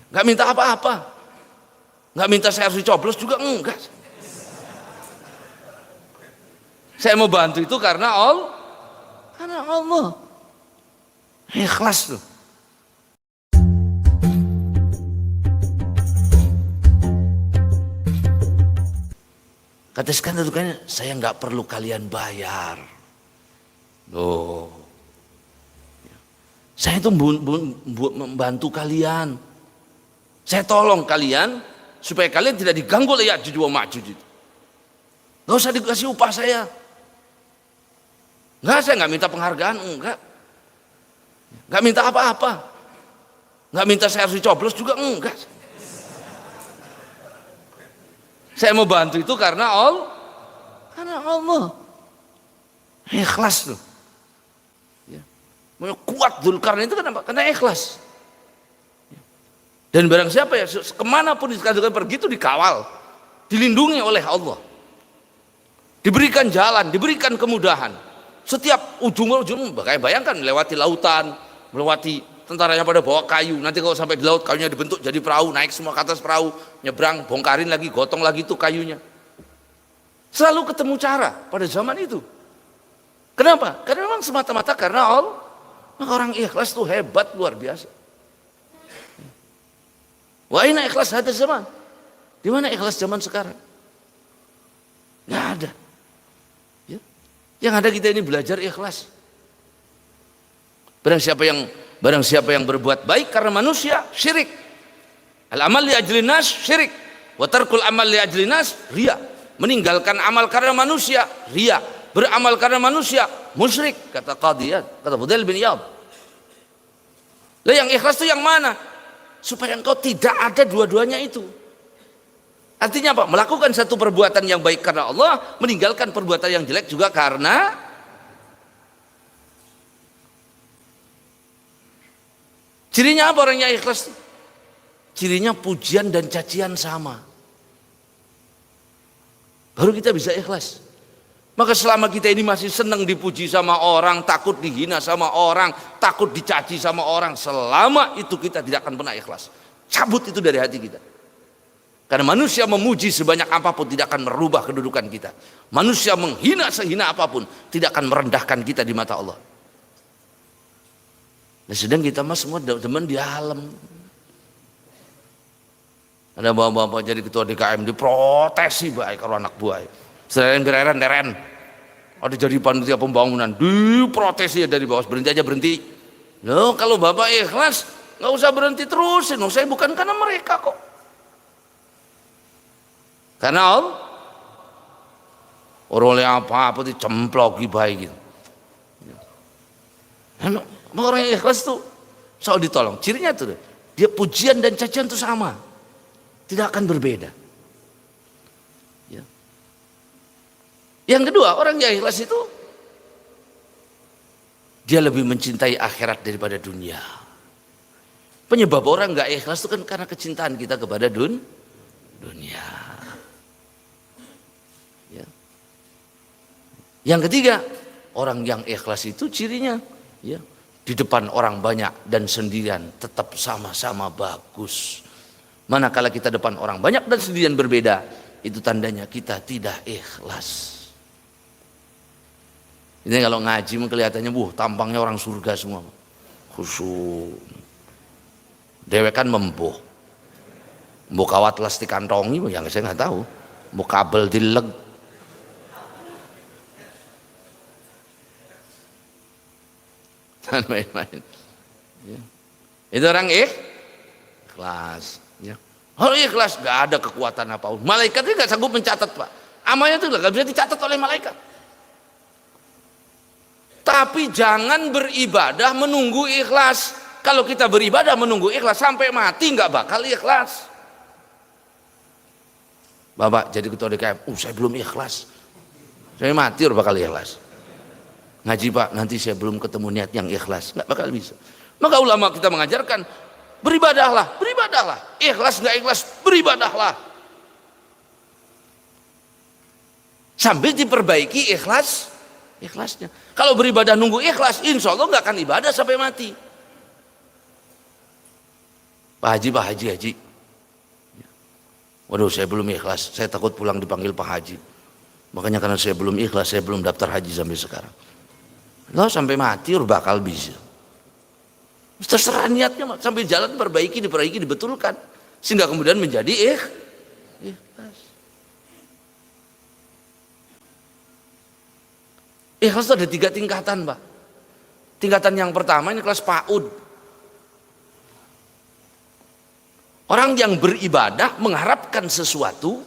nggak minta apa-apa, nggak minta saya harus dicoblos juga enggak. Saya mau bantu itu karena Allah ikhlas tuh. Kata Iskandar itu kan saya nggak perlu kalian bayar. Loh, saya itu membantu kalian. Saya tolong kalian supaya kalian tidak diganggu oleh Ya'juj wa Ma'juj itu. Nggak usah dikasih upah saya. Enggak, saya nggak minta penghargaan, enggak. Nggak minta apa-apa. Nggak minta saya harus dicoblos juga enggak. Saya mau bantu itu karena Allah ikhlas loh. Ya. Kuat Dzulkarnain itu kenapa? Karena ikhlas. Dan barang siapa ya kemanapun Iskandar pergi itu dikawal, dilindungi oleh Allah, diberikan jalan, diberikan kemudahan. Setiap ujung-ujung, bayangkan melewati lautan, melewati tentaranya pada bawa kayu, nanti kalau sampai di laut kayunya dibentuk jadi perahu, naik semua ke atas perahu, nyebrang, bongkarin lagi, gotong lagi tuh kayunya. Selalu ketemu cara pada zaman itu. Kenapa? Karena memang semata-mata karena Allah. Orang ikhlas tuh hebat luar biasa. Wa aina ikhlas hadzal zaman? Di mana ikhlas zaman sekarang? Nggak ada. Ya. Yang ada kita ini belajar ikhlas. Barang siapa yang berbuat baik karena manusia, syirik. Al-amal li ajlin nas, syirik. Wa tarkul amal li ajlin nas, riya. Meninggalkan amal karena manusia, riya. Beramal karena manusia, musyrik, kata Qadiyat, kata Fudail bin Iyad. Lah yang ikhlas itu yang mana? Supaya engkau tidak ada dua-duanya itu. Artinya apa? Melakukan satu perbuatan yang baik karena Allah, meninggalkan perbuatan yang jelek juga karena cirinya apa orang yang ikhlas? Cirinya pujian dan cacian sama. Baru kita bisa ikhlas. Maka selama kita ini masih senang dipuji sama orang, takut dihina sama orang, takut dicaci sama orang, selama itu kita tidak akan pernah ikhlas. Cabut itu dari hati kita. Karena manusia memuji sebanyak apapun tidak akan merubah kedudukan kita. Manusia menghina sehina apapun tidak akan merendahkan kita di mata Allah. Nah, sedang kita mah semua teman di alam. Ada bapak-bapak jadi ketua DKM diprotesi baik kalau anak buah. Deren. Ada jadi panitia pembangunan diprotesi dari bawah, berhenti aja berhenti. Loh, kalau bapak ikhlas nggak usah berhenti terusin. Saya bukan karena mereka kok. Karena Allah. Orang yang apa dicemploki baik gitu. Orang yang ikhlas tuh soal ditolong. Cirinya tuh dia pujian dan cacian tuh sama, tidak akan berbeda. Ya. Yang kedua, orang yang ikhlas itu dia lebih mencintai akhirat daripada dunia. Penyebab orang nggak ikhlas itu kan karena kecintaan kita kepada dunia. Ya. Yang ketiga, orang yang ikhlas itu cirinya, ya, di depan orang banyak dan sendirian tetap sama-sama bagus. Manakala kita depan orang banyak dan sendirian berbeda, itu tandanya kita tidak ikhlas. Ini kalau ngaji kelihatannya tampangnya orang surga semua, khusyuk. Dewek kan membuh kawat lasti kantongi, yang saya nggak tahu, mau kabel dileg. Dan main-main. Ya. Itu orang ikhlas. Ya. Orang ikhlas nggak ada kekuatan apapun. Malaikatnya nggak sanggup mencatat, Pak. Amalnya itu nggak bisa dicatat oleh malaikat. Tapi jangan beribadah menunggu ikhlas. Kalau kita beribadah menunggu ikhlas sampai mati nggak bakal ikhlas. Bapak jadi ketua DKM, saya belum ikhlas. Saya mati udah bakal ikhlas. Ngaji Pak, nanti saya belum ketemu niat yang ikhlas, nggak bakal bisa. Maka ulama kita mengajarkan beribadahlah. Ikhlas nggak ikhlas, beribadahlah. Sambil diperbaiki ikhlasnya. Kalau beribadah nunggu ikhlas, insya Allah nggak akan ibadah sampai mati. Pak Haji. Waduh, saya belum ikhlas, saya takut pulang dipanggil Pak Haji. Makanya karena saya belum ikhlas, saya belum daftar haji sampai sekarang. Loh, sampai mati bakal bisa. Terserah niatnya, sampai jalan diperbaiki, dibetulkan. Sehingga kemudian menjadi ikhlas. Ikhlas itu ada 3 tingkatan, Pak. Tingkatan yang pertama ini kelas PAUD. Orang yang beribadah mengharapkan sesuatu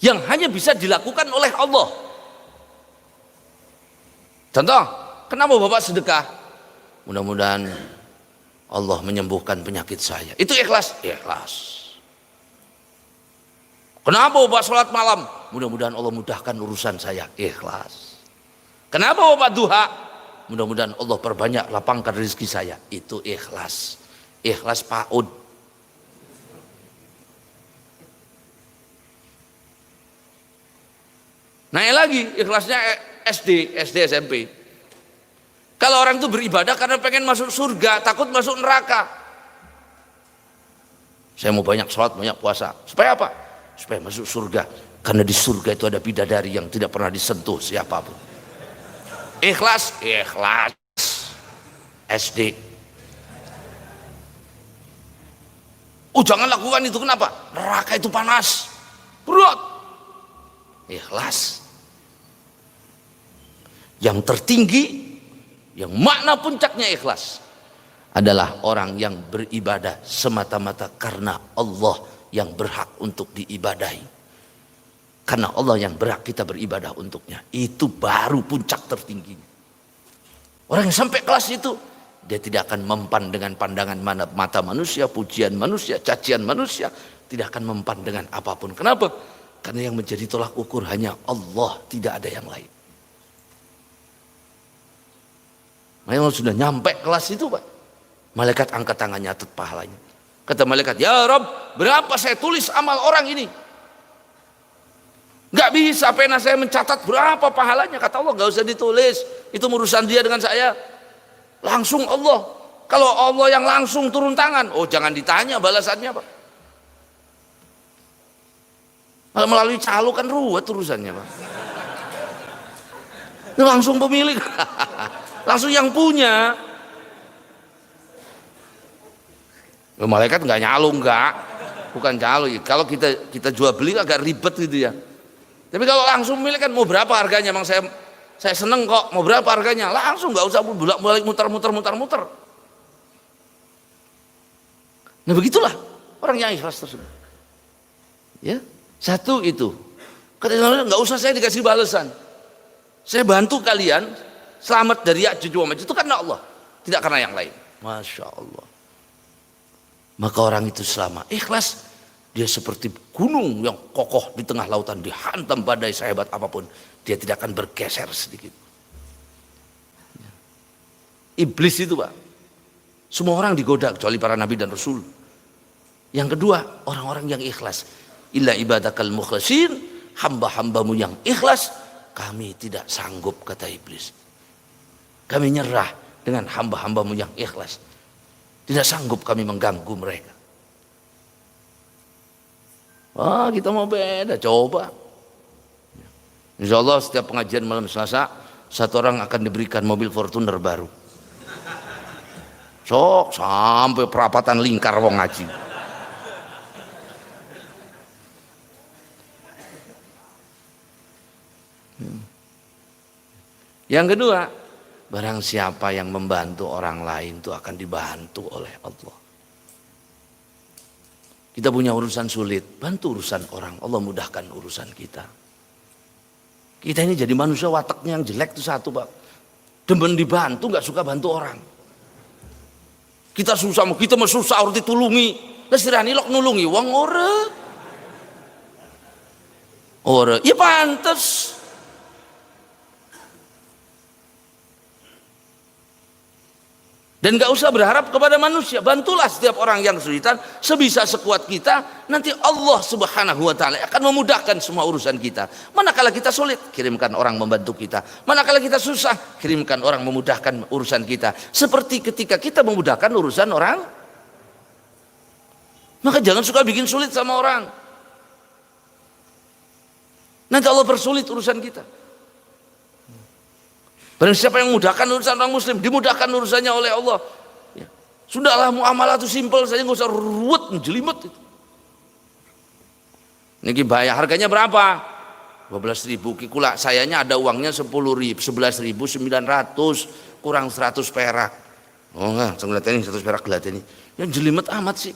yang hanya bisa dilakukan oleh Allah. Contoh, kenapa Bapak sedekah? Mudah-mudahan Allah menyembuhkan penyakit saya. Itu ikhlas? Ikhlas. Kenapa Bapak sholat malam? Mudah-mudahan Allah mudahkan urusan saya. Ikhlas. Kenapa Bapak duha? Mudah-mudahan Allah perbanyak lapangkan rezeki saya. Itu ikhlas. Ikhlas PAUD. Naik lagi ikhlasnya SD SMP. Kalau orang itu beribadah karena pengen masuk surga, takut masuk neraka. Saya mau banyak sholat, banyak puasa. Supaya apa? Supaya masuk surga. Karena di surga itu ada bidadari yang tidak pernah disentuh siapapun. Ikhlas SD. Jangan lakukan itu, kenapa? Neraka itu panas, berat. Ikhlas. Yang tertinggi, yang makna puncaknya ikhlas, adalah orang yang beribadah semata-mata karena Allah yang berhak untuk diibadahi. Karena Allah yang berhak kita beribadah untuknya. Itu baru puncak tertinggi. Orang yang sampai kelas itu, dia tidak akan mempan dengan pandangan mata manusia, pujian manusia, cacian manusia. Tidak akan mempan dengan apapun. Kenapa? Karena yang menjadi tolak ukur hanya Allah, tidak ada yang lain. Memang sudah nyampe kelas itu, Pak. Malaikat angkat tangannya, nyatet pahalanya. Kata malaikat, ya Rabb, berapa saya tulis amal orang ini? Gak bisa pena saya mencatat berapa pahalanya. Kata Allah, gak usah ditulis. Itu urusan dia dengan saya. Langsung Allah. Kalau Allah yang langsung turun tangan, jangan ditanya balasannya, Pak. Kalau melalui calo kan ruwet urusannya, Pak. Langsung pemilik. Langsung yang punya. Malaikat nggak nyalung, bukan calo. Kalau kita jual beli agak ribet gitu ya. Tapi kalau langsung pemilik kan, mau berapa harganya? Emang saya seneng kok, mau berapa harganya? Langsung, nggak usah bolak-balik muter. Nah begitulah orang yang ikhlas tersebut. Ya, satu itu. Katanya nggak usah saya dikasih balasan. Saya bantu kalian selamat dari Ya'juj wa Ma'juj itu karena Allah, tidak karena yang lain. Masya Allah. Maka orang itu selama ikhlas, dia seperti gunung yang kokoh di tengah lautan, dihantam badai sehebat apapun, dia tidak akan bergeser sedikit. Iblis itu, Pak, semua orang digoda kecuali para nabi dan rasul. Yang kedua, orang-orang yang ikhlas. Illa ibadakal mukhlasin, hamba-hambamu yang ikhlas, kami tidak sanggup, kata iblis. Kami nyerah dengan hamba-hambamu yang ikhlas. Tidak sanggup kami mengganggu mereka. Kita mau beda, coba. Insya Allah setiap pengajian malam Selasa, satu orang akan diberikan mobil Fortuner baru. Sok sampai perapatan lingkar wong ngaji. Yang kedua, barang siapa yang membantu orang lain itu akan dibantu oleh Allah. Kita punya urusan sulit, bantu urusan orang, Allah mudahkan urusan kita. Kita ini jadi manusia wataknya yang jelek itu satu, Pak. Demen dibantu, nggak suka bantu orang. Kita susah, kita mah susah harus ditulungi. Lah sirani lok nulungi wong ora. Ya pantes. Dan gak usah berharap kepada manusia, bantulah setiap orang yang kesulitan sebisa sekuat kita. Nanti Allah Subhanahu wa ta'ala akan memudahkan semua urusan kita. Manakala kita sulit, kirimkan orang membantu kita. Manakala kita susah, kirimkan orang memudahkan urusan kita. Seperti ketika kita memudahkan urusan orang Maka jangan suka bikin sulit sama orang. Nanti Allah persulit urusan kita. Barang siapa yang memudahkan urusan orang muslim, dimudahkan urusannya oleh Allah. Ya. Sudahlah, muamalah itu simpel saja, nggak usah ruwet, jelimet itu. Ini bayar harganya berapa? 12.000. Kula sayanya ada uangnya 10.000, 11.900, kurang 100 perak. Oh enggak, ini 100 perak ini. Yang jelimet amat sih.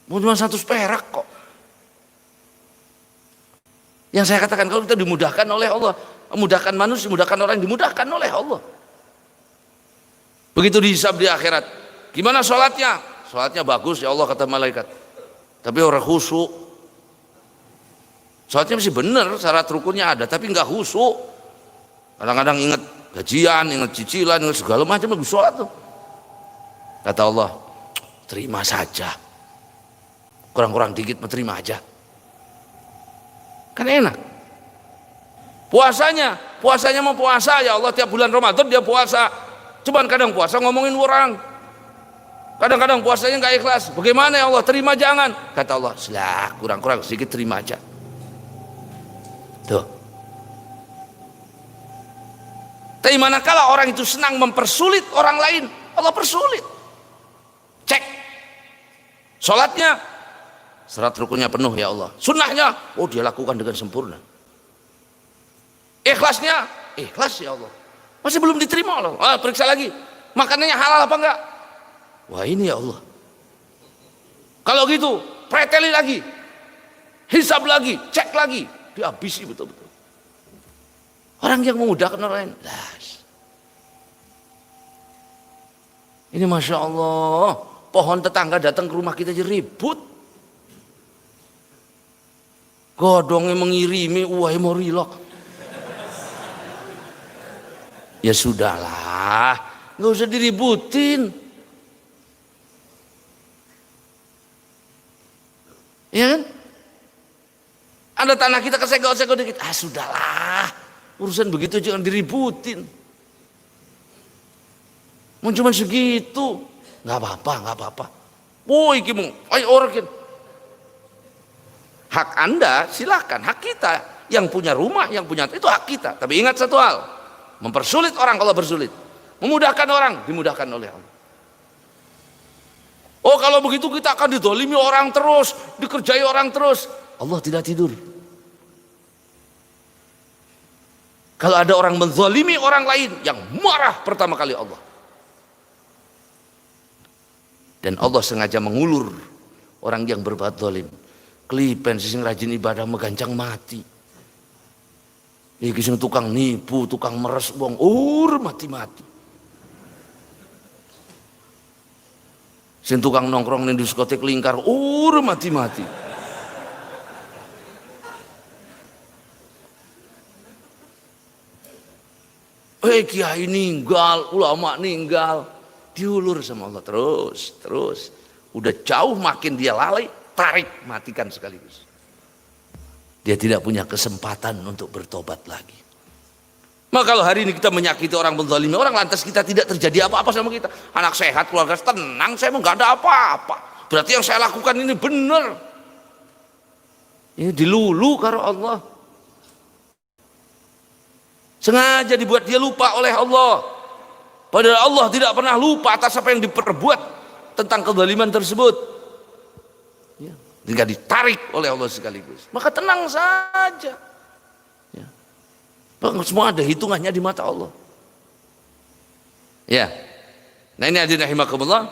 Mau cuma 100 perak kok. Yang saya katakan, kalau kita dimudahkan oleh Allah, memudahkan manusia, dimudahkan orang, dimudahkan oleh Allah. Begitu dihisab di akhirat. Gimana sholatnya? Sholatnya bagus ya Allah kata malaikat. Tapi orang khusyuk. Sholatnya masih benar, syarat rukunnya ada, tapi nggak khusyuk. Kadang-kadang ingat gajian, ingat cicilan, ingat segala macam lagi sholat tuh. Kata Allah, terima saja. Kurang-kurang dikit, terima aja. Kan enak. Puasanya mau puasa ya Allah, tiap bulan Ramadan dia puasa. Cuman kadang puasa ngomongin orang. Kadang-kadang puasanya nggak ikhlas. Bagaimana ya Allah, terima jangan. Kata Allah, silah kurang-kurang sedikit terima aja. Tuh. Tapi manakala orang itu senang mempersulit orang lain, Allah persulit. Cek. Sholatnya, syarat rukunnya penuh ya Allah. Sunnahnya, oh dia lakukan dengan sempurna. Ikhlasnya, ikhlas ya Allah. Masih belum diterima Allah. Periksa lagi. Makanannya halal apa enggak? Wah ini ya Allah. Kalau gitu, preteli lagi. Hisab lagi, cek lagi. Dihabisi betul-betul. Orang yang memudahkan orang lain. Ini Masya Allah. Pohon tetangga datang ke rumah kita aja ribut. Godongnya mengirimi, wah mau rilok. Ya sudahlah, nggak usah diributin. Ya kan? Ada tanah kita kesegok-segok dikit. Sudahlah, urusan begitu jangan diributin. Mau cuma segitu, nggak apa-apa. Woi, kimu, ayo orang. Hak Anda silakan, hak kita yang punya rumah, yang punya itu hak kita. Tapi ingat satu hal, mempersulit orang kalau bersulit, memudahkan orang dimudahkan oleh Allah. Oh kalau begitu kita akan didolimi orang terus, dikerjai orang terus. Allah tidak tidur. Kalau ada orang menzalimi orang lain, yang marah pertama kali Allah. Dan Allah sengaja mengulur orang yang berbuat zalim. Klipen sing rajin ibadah megancang mati. Iki sing tukang nipu, tukang meres wong mati-mati. Sing tukang nongkrong ning diskotik lingkar mati-mati. Kiai ninggal, ulama ninggal, diulur sama Allah terus. Udah jauh makin dia lalai, tarik, matikan sekaligus. Dia tidak punya kesempatan untuk bertobat lagi. Maka kalau hari ini kita menyakiti orang, menzalimi orang, lantas kita tidak terjadi apa-apa sama kita. Anak sehat, keluarga tenang, saya nggak ada apa-apa. Berarti yang saya lakukan ini benar. Ini dilulu karo Allah. Sengaja dibuat dia lupa oleh Allah. Padahal Allah tidak pernah lupa atas apa yang diperbuat tentang kezaliman tersebut. Ya. Jika ditarik oleh Allah sekaligus, maka tenang saja. Ya. Semua ada hitungannya di mata Allah. Ya. Nah ini hadirin rahimakumullah.